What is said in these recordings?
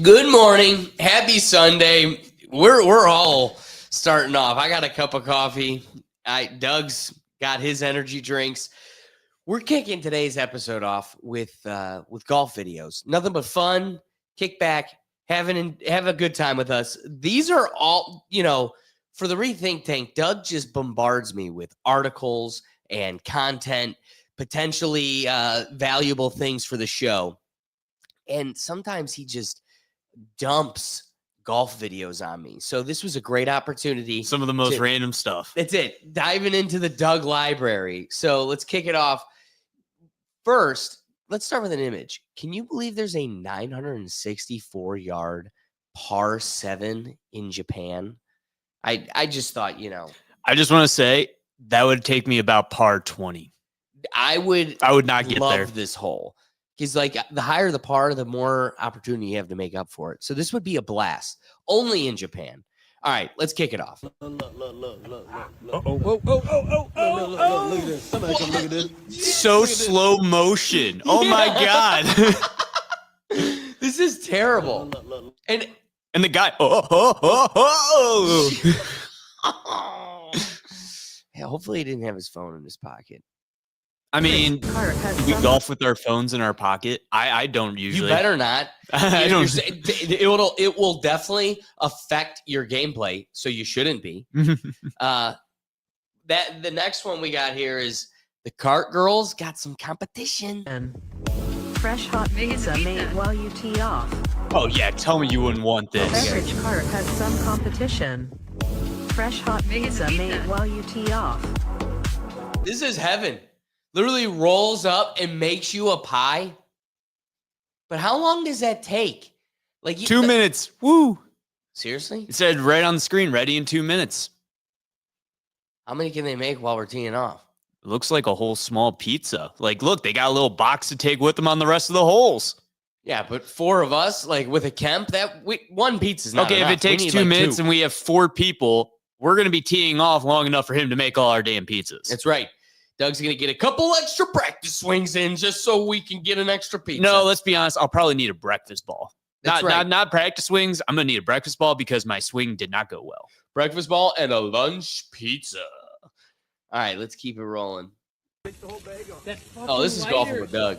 Good morning. Happy Sunday. We're all starting off. I got a cup of coffee. Doug's got his energy drinks. We're kicking today's episode off with golf videos. Nothing but fun, kick back, have a good time with us. These are all, for the Rethink Tank, Doug just bombards me with articles and content, potentially valuable things for the show. And sometimes he just dumps golf videos on me. So this was a great opportunity. Some of the most random stuff. That's it. Diving into the Doug library. So let's kick it off. First, let's start with an image. Can you believe there's a 964-yard par 7 in Japan? I just thought, I just want to say that would take me about par 20. I would not get love there. This hole. Because the higher the par, the more opportunity you have to make up for it. So this would be a blast. Only in Japan. All right, let's kick it off. Look at this. Somebody come look at this. So slow motion. Oh my God. This is terrible. And the guy. Yeah, hopefully he didn't have his phone in his pocket. I mean, we golf with our phones in our pocket. I don't usually. You better not. I don't. It will definitely affect your gameplay, so you shouldn't be. The next one we got here is the Cart Girls got some competition. And fresh hot pizza made while you tee off. Oh yeah, tell me you wouldn't want this. Beverage cart has some competition. Fresh hot pizza made while you tee off. This is heaven. Literally rolls up and makes you a pie. But how long does that take? 2 minutes. Woo. Seriously? It said right on the screen, ready in 2 minutes. How many can they make while we're teeing off? It looks like a whole small pizza. Look, they got a little box to take with them on the rest of the holes. Yeah, but 4 of us, with a Kemp, one pizza's not enough. If it takes 2 minutes and we have 4 people, we're going to be teeing off long enough for him to make all our damn pizzas. That's right. Doug's going to get a couple extra practice swings in just so we can get an extra pizza. No, let's be honest. I'll probably need a breakfast ball. That's right. Not practice swings. I'm going to need a breakfast ball because my swing did not go well. Breakfast ball and a lunch pizza. All right, let's keep it rolling. Oh, this is golfing with Doug.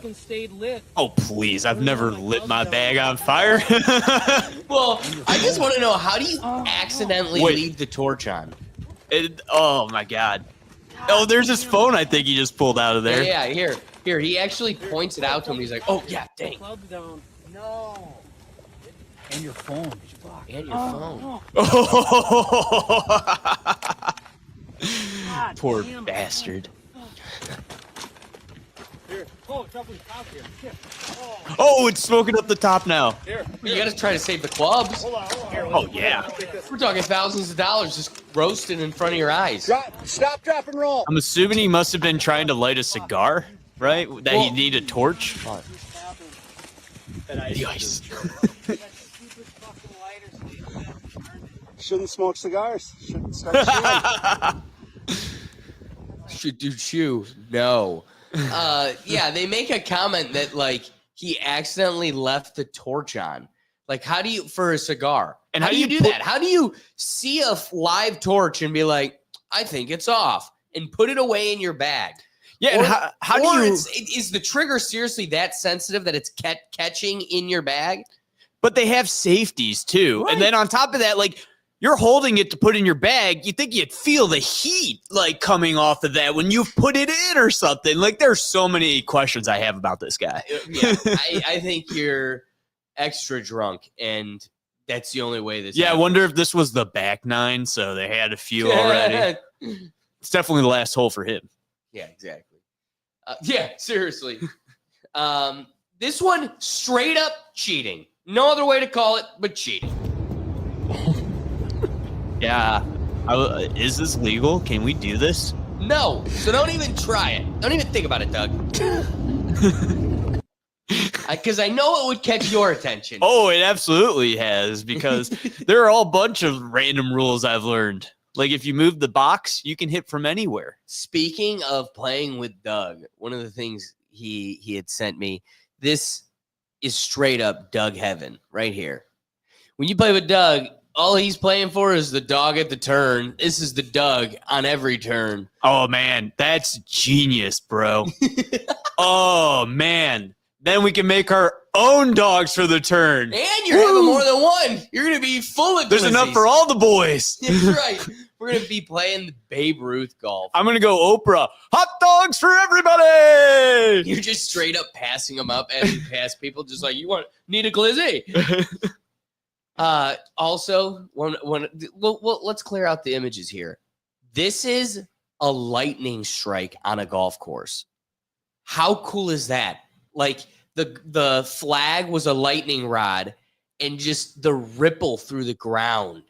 Oh, please. I've never lit my bag on fire. Well, I just want to know, how do you accidentally leave the torch on? Oh, my God. Oh, there's his phone I think he just pulled out of there. Yeah, here. He actually points it out to him. He's like, oh, yeah, dang. No. And your phone. And your phone. Poor bastard. Here. Oh, it's up on top here. Oh, it's smoking up the top now. Here. You got to try to save the clubs. Hold on. Oh, yeah. We're talking thousands of dollars just roasted in front of your eyes. Stop, drop, and roll. I'm assuming he must have been trying to light a cigar, right? He needed a torch. The ice. Shouldn't smoke cigars. Shouldn't start Should do chew. No. Yeah, they make a comment that he accidentally left the torch on. How do you, for a cigar? And how do you do that? How do you see a live torch and be like, I think it's off, and put it away in your bag? Yeah, and how do you? Is the trigger seriously that sensitive that it's catching in your bag? But they have safeties too, right. And then on top of that, you're holding it to put in your bag. You think you'd feel the heat coming off of that when you've put it in or something. There's so many questions I have about this guy. Yeah, I think you're extra drunk, and that's the only way this. Yeah, happens. I wonder if this was the back nine, so they had a few already. It's definitely the last hole for him. Yeah, exactly. Yeah, seriously. This one straight up cheating. No other way to call it but cheating. Yeah. Is this legal? Can we do this? No. So don't even try it. Don't even think about it, Doug. Because I know it would catch your attention. Oh, it absolutely has, because there are all bunch of random rules I've learned. If you move the box, you can hit from anywhere. Speaking of playing with Doug, one of the things he had sent me, this is straight up Doug heaven right here. When you play with Doug, all he's playing for is the dog at the turn. This is the Doug on every turn. Oh, man. That's genius, bro. Oh, man. Then we can make our own dogs for the turn. And you're having more than one. You're going to be full of There's enough for all the boys. That's right. We're going to be playing the Babe Ruth golf. I'm going to go Oprah. Hot dogs for everybody. You're just straight up passing them up as you pass people, just like, need a glizzy. Also, let's clear out the images here. This is a lightning strike on a golf course. How cool is that? Like the flag was a lightning rod and just the ripple through the ground.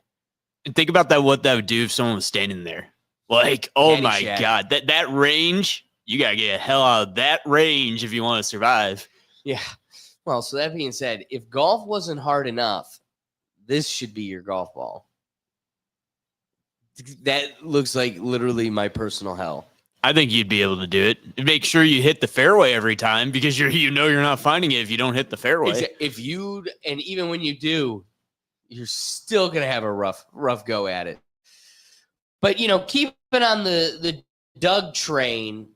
And think about that, what that would do if someone was standing there. Like, oh my God, that range, you got to get the hell out of that range if you want to survive. Yeah. Well, so that being said, if golf wasn't hard enough, this should be your golf ball. That looks like literally my personal hell. I think you'd be able to do it. Make sure you hit the fairway every time because you're not finding it if you don't hit the fairway. And even when you do, you're still gonna have a rough go at it. But keeping on the Doug train,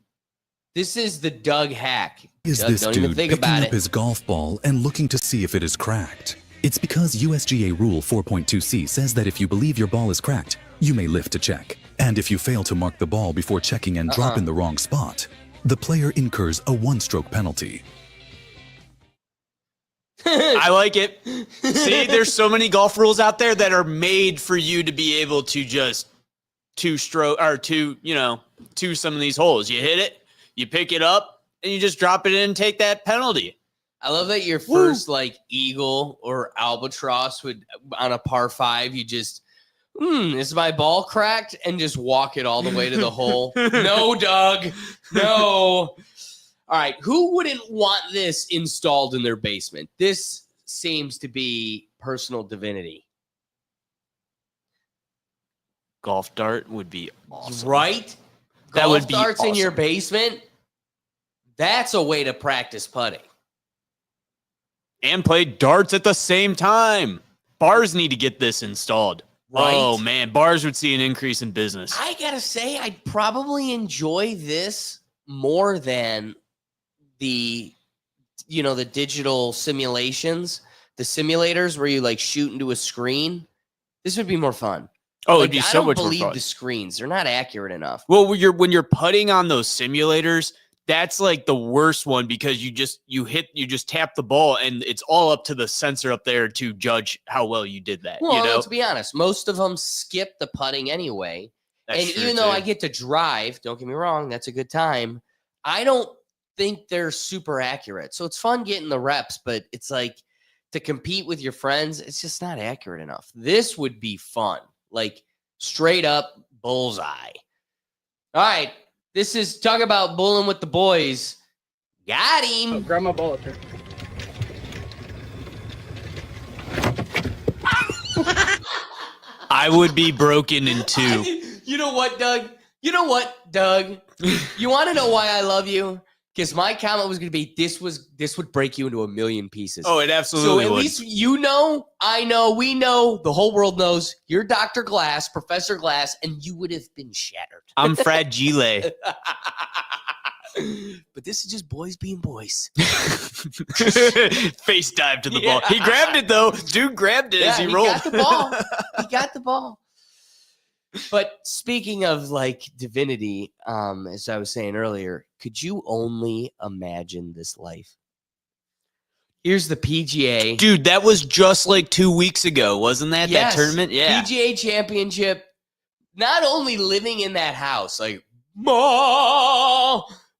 this is the Doug hack. Is Doug, this don't even dude think picking about up it. his golf ball and looking to see if it is cracked? It's because USGA Rule 4.2c says that if you believe your ball is cracked, you may lift to check. And if you fail to mark the ball before checking and drop in the wrong spot, the player incurs a one-stroke penalty. I like it. See, there's so many golf rules out there that are made for you to be able to just two some of these holes. You hit it, you pick it up, and you just drop it in and take that penalty. I love that your first eagle or albatross would on a par 5, you just is my ball cracked and just walk it all the way to the hole. No, Doug. No. All right. Who wouldn't want this installed in their basement? This seems to be personal divinity. Golf dart would be awesome. Right? That Golf would be darts in awesome. your basement. That's a way to practice putting. And play darts at the same time. Bars need to get this installed. Right? Oh, man. Bars would see an increase in business. I got to say, I'd probably enjoy this more than the digital simulations, the simulators where you shoot into a screen. This would be more fun. Oh, it'd be so much more I don't believe fun. the screens. They're not accurate enough. Well, when you're putting on those simulators, that's the worst one because you just tap the ball and it's all up to the sensor up there to judge how well you did that. Well, let's be honest. Most of them skip the putting anyway. That's and true, even though too. I get to drive, don't get me wrong, that's a good time. I don't think they're super accurate. So it's fun getting the reps, but it's to compete with your friends, it's just not accurate enough. This would be fun. Straight up bullseye. All right. This is talk about bowling with the boys. Got him. Oh, grab my ball up here. I would be broken in two. You know what, Doug? You want to know why I love you? Because my comment was going to be, this would break you into a million pieces. Oh, it absolutely So at would. least I know, we know, the whole world knows you're Dr. Glass, Professor Glass, and you would have been shattered. I'm fragile. But this is just boys being boys. Face dive to the ball. He grabbed it, though. Dude grabbed it as he rolled. Got the ball. He got the ball. But speaking of divinity, as I was saying earlier, could you only imagine this life? Here's the PGA. Dude, that was just 2 weeks ago. Wasn't that Yes, that tournament? Yeah. PGA Championship. Not only living in that house,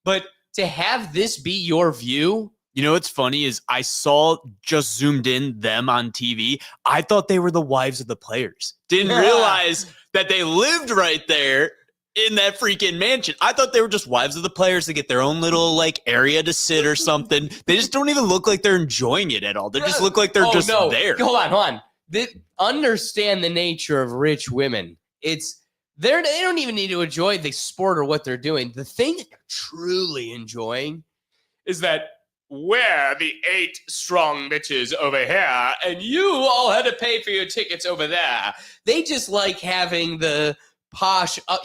but to have this be your view. You know what's funny is I saw just zoomed in them on TV. I thought they were the wives of the players. Didn't realize that they lived right there in that freaking mansion. I thought they were just wives of the players to get their own little area to sit or something. They just don't even look like they're enjoying it at all. They just look like they're there. Hold on. Understand the nature of rich women. They don't even need to enjoy the sport or what they're doing. The thing that they're truly enjoying is that we're the 8 strong bitches over here, and you all had to pay for your tickets over there. They just like having the posh, I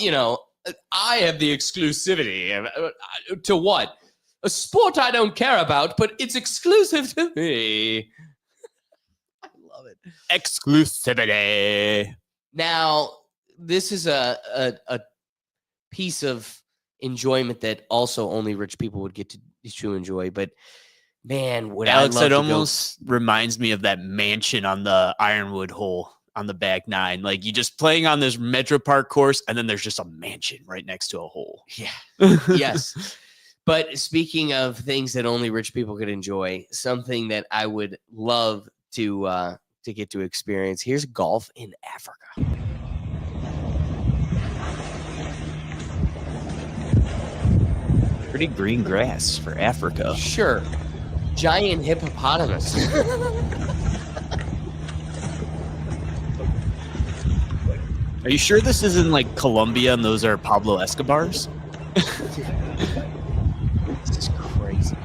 have the exclusivity. To what? A sport I don't care about, but it's exclusive to me. I love it. Exclusivity. Now, this is a piece of enjoyment that also only rich people would get to enjoy. But man, would Alex, I love it to almost reminds me of that mansion on the Ironwood hole on the back 9. Like you just playing on this Metro Park course, and then there's just a mansion right next to a hole. Yeah. Yes. But speaking of things that only rich people could enjoy, something that I would love to get to experience. Here's golf in Africa. Pretty green grass for Africa. Sure. Giant hippopotamus. Are you sure this isn't like Colombia and those are Pablo Escobar's? This is crazy.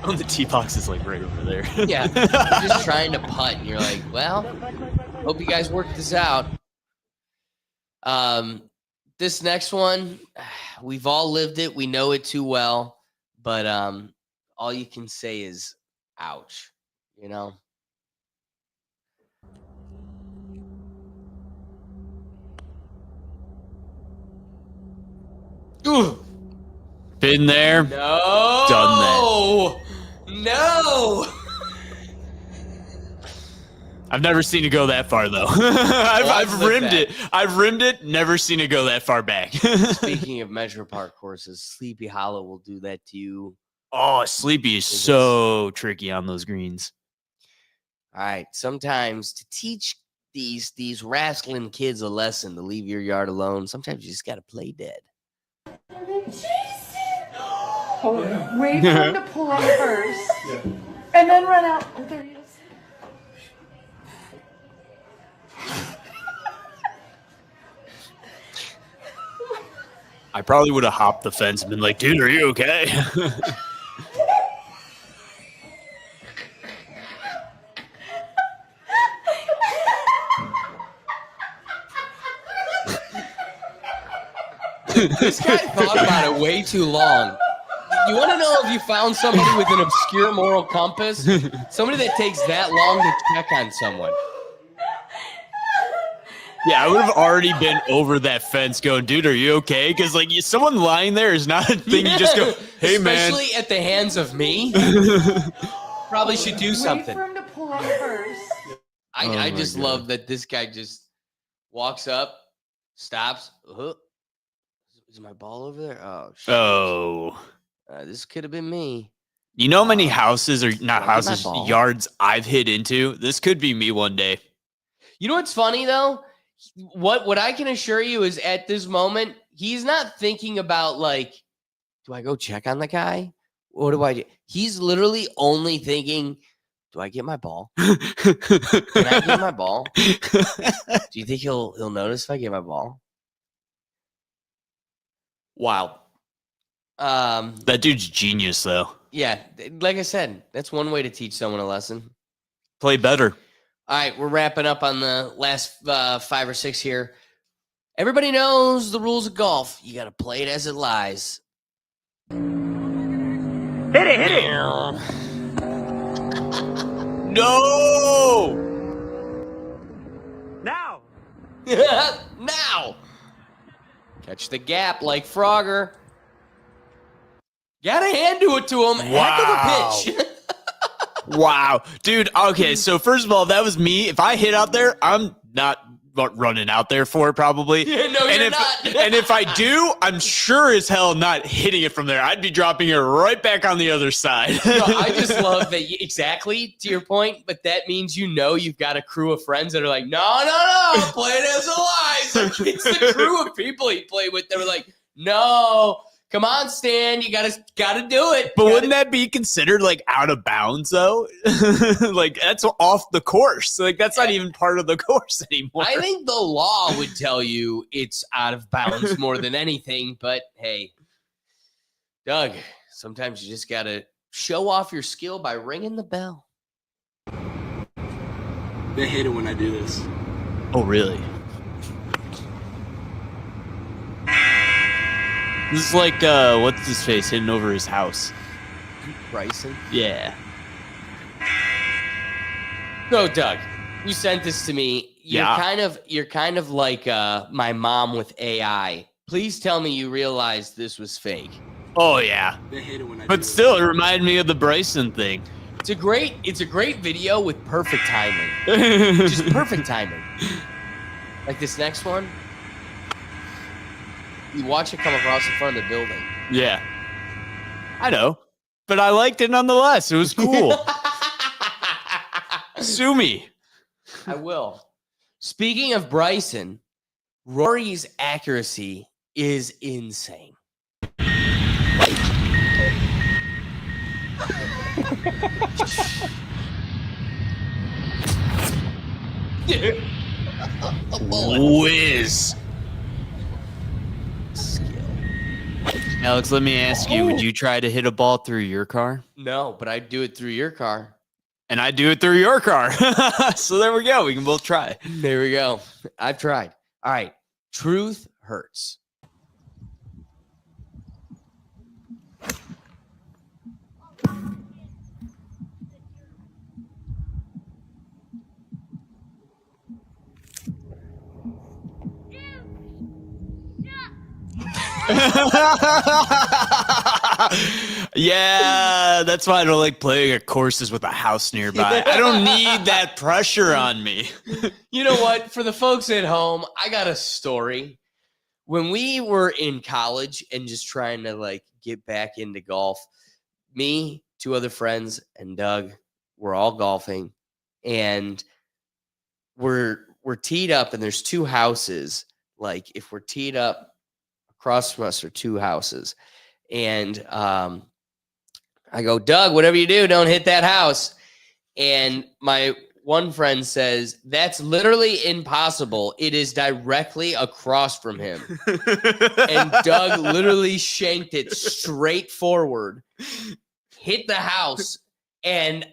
Oh, the tee box is like right over there. Yeah. You're just trying to putt, and you're like, well, hope you guys work this out. This next one, we've all lived it. We know it too well. But all you can say is, ouch, you know? Ooh. Been there. No. Done that. No. I've never seen it go that far, though. I've look rimmed back. it. I've rimmed it. Never seen it go that far back. Speaking of Metro Park courses, Sleepy Hollow will do that to you. Oh, Sleepy is so tricky on those greens. All right. Sometimes to teach these rascaling kids a lesson to leave your yard alone, sometimes you just got to play dead. Wait for him to pull up first, and then run out. Oh, there he is. I probably would have hopped the fence and been like, dude, are you okay? This guy thought about it way too long. You want to know if you found somebody with an obscure moral compass? Somebody that takes that long to check on someone. Yeah, I would have already been over that fence going, dude, are you okay? Because, like, someone lying there is not a thing you just go, hey, man. Especially at the hands of me. Probably should do something. Wait for him to pull up first. I just love that this guy just walks up, stops. Is my ball over there? Oh, shit. Oh. This could have been me. You know how many houses, or not Get my houses, ball. yards I've hit into? This could be me one day. You know what's funny, though? What I can assure you is at this moment, he's not thinking about, like, do I go check on the guy? What do I do? He's literally only thinking, do I get my ball? Can I get my ball? Do you think he'll notice if I get my ball? Wow. That dude's genius, though. Yeah, like I said, that's one way to teach someone a lesson. Play better. All right, we're wrapping up on the last 5 or 6 here. Everybody knows the rules of golf. You got to play it as it lies. Hit it. No. Now! Now. Catch the gap like Frogger. Got to hand it to him. Heck of a pitch. Wow. Dude, okay, so first of all, that was me. If I hit out there, I'm not running out there for it, probably. Yeah, no, and you're if, not. And if I do, I'm sure as hell not hitting it from there. I'd be dropping it right back on the other side. No, I just love that. Exactly to your point, but that means you've got a crew of friends that are like, no, play it as a lie. Like, it's the crew of people he played with that were like, no, come on, Stan, you gotta do it. But wouldn't that be considered like out of bounds though? Like that's off the course. Like that's not even part of the course anymore. I think the law would tell you it's out of bounds more than anything. But hey, Doug, sometimes you just gotta show off your skill by ringing the bell. They hate it when I do this. Oh, really? This is like, what's his face hitting over his house? Bryson. Yeah. So, Doug, you sent this to me. You're kind of like my mom with AI. Please tell me you realized this was fake. Oh, yeah. They hate it when I do But this. still, it reminded me of the Bryson thing. It's a great video with perfect timing. Just perfect timing. Like this next one. You watch it come across the front of the building. Yeah. I know. But I liked it nonetheless. It was cool. Sue me. I will. Speaking of Bryson, Rory's accuracy is insane. Whiz. Alex, let me ask you, would you try to hit a ball through your car? No, but I'd do it through your car. And I do it through your car. So there we go. We can both try. There we go. I've tried. All right. Truth hurts. Yeah, that's why I don't like playing at courses with a house nearby. I don't need that pressure on me. You know what? For the folks at home, I got a story. When we were in college and just trying to like get back into golf, me, two other friends, and Doug were all golfing, and we're teed up, and there's two houses. Like if we're teed up across from us are two houses, and I go, Doug, whatever you do, don't hit that house. And my one friend says, that's literally impossible. It is directly across from him. And Doug literally shanked it straight forward, hit the house, and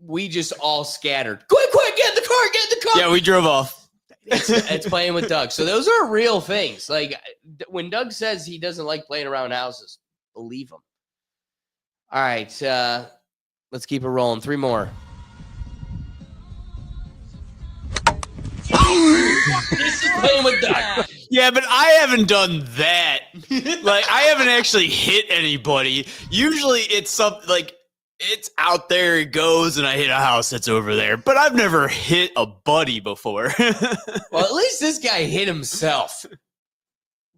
we just all scattered. Quick, get in the car. Yeah, we drove off. It's playing with Doug. So those are real things. Like when Doug says he doesn't like playing around houses, believe him. All right, let's keep it rolling. 3 more. This is playing with Doug. Yeah, but I haven't done that. Like, I haven't actually hit anybody. Usually it's something like it's out there, it goes, and I hit a house that's over there. But I've never hit a buddy before. Well, at least this guy hit himself.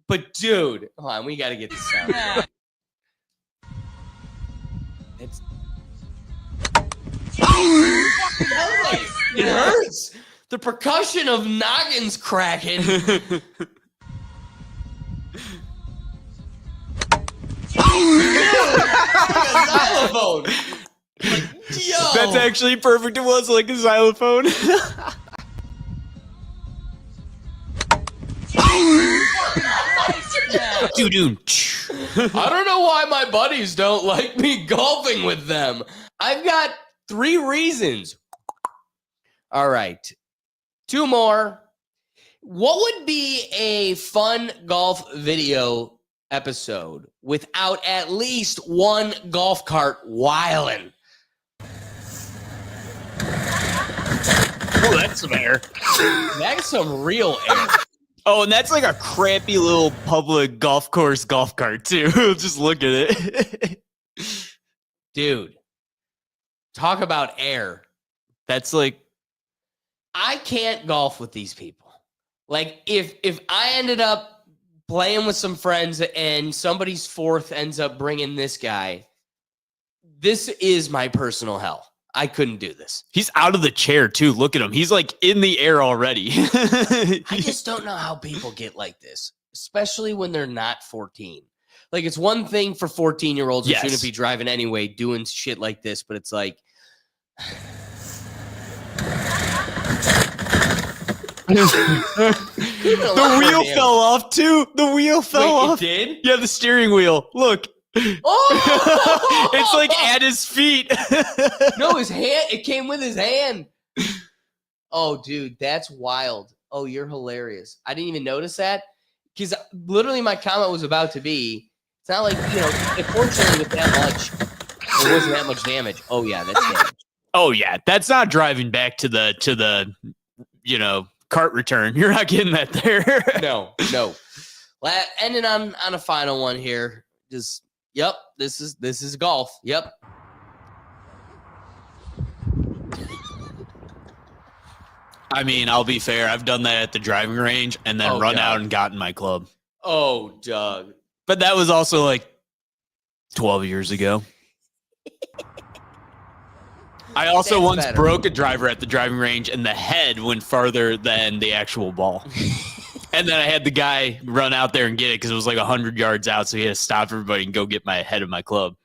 But dude, hold on, we got to get this sound. It's it hurts. The percussion of noggins cracking. Xylophone. Yo. That's actually perfect. It was like a xylophone. I don't know why my buddies don't like me golfing with them. I've got 3 reasons. All right. 2 more. What would be a fun golf video episode without at least one golf cart whiling? Oh, that's some air. That's some real air. Oh, and that's like a crappy little public golf course golf cart, too. Just look at it. Dude, talk about air. That's like, I can't golf with these people. Like, if I ended up playing with some friends and somebody's fourth ends up bringing this guy, this is my personal hell. I couldn't do this. he's out of the chair, too. Look at him. He's like in the air already. I just don't know how people get like this, especially when they're not 14. Like, it's one thing for 14-year-olds who Yes. shouldn't be driving anyway, doing shit like this, but it's like... The wheel fell off, too. The wheel fell Wait, off. it did? Yeah, the steering wheel. Look. Oh, It's like at his feet. no, his hand. It came with his hand. Oh, dude, that's wild. Oh, you're hilarious. I didn't even notice that because literally my comment was about to be. It's not like unfortunately with that much, there wasn't that much damage. Oh yeah, that's damage. Oh yeah, that's not driving back to the cart return. You're not getting that there. No. Ending on a final one here. Just this is golf. Yep. I mean, I'll be fair. I've done that at the driving range and then run out and gotten my club. Oh, Doug. But that was also like 12 years ago. I also once broke a driver at the driving range and the head went farther than the actual ball. And then I had the guy run out there and get it because it was like 100 yards out. So he had to stop everybody and go get my head of my club.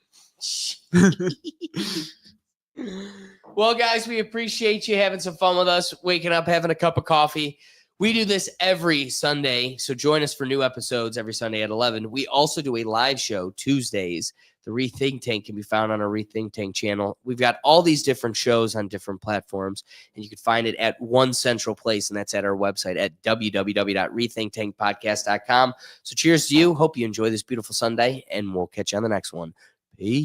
Well, guys, we appreciate you having some fun with us, waking up, having a cup of coffee. We do this every Sunday, so join us for new episodes every Sunday at 11. We also do a live show Tuesdays. The REthink Tank can be found on our REthink Tank channel. We've got all these different shows on different platforms, and you can find it at one central place, and that's at our website at www.rethinktankpodcast.com. So cheers to you. Hope you enjoy this beautiful Sunday, and we'll catch you on the next one. Peace.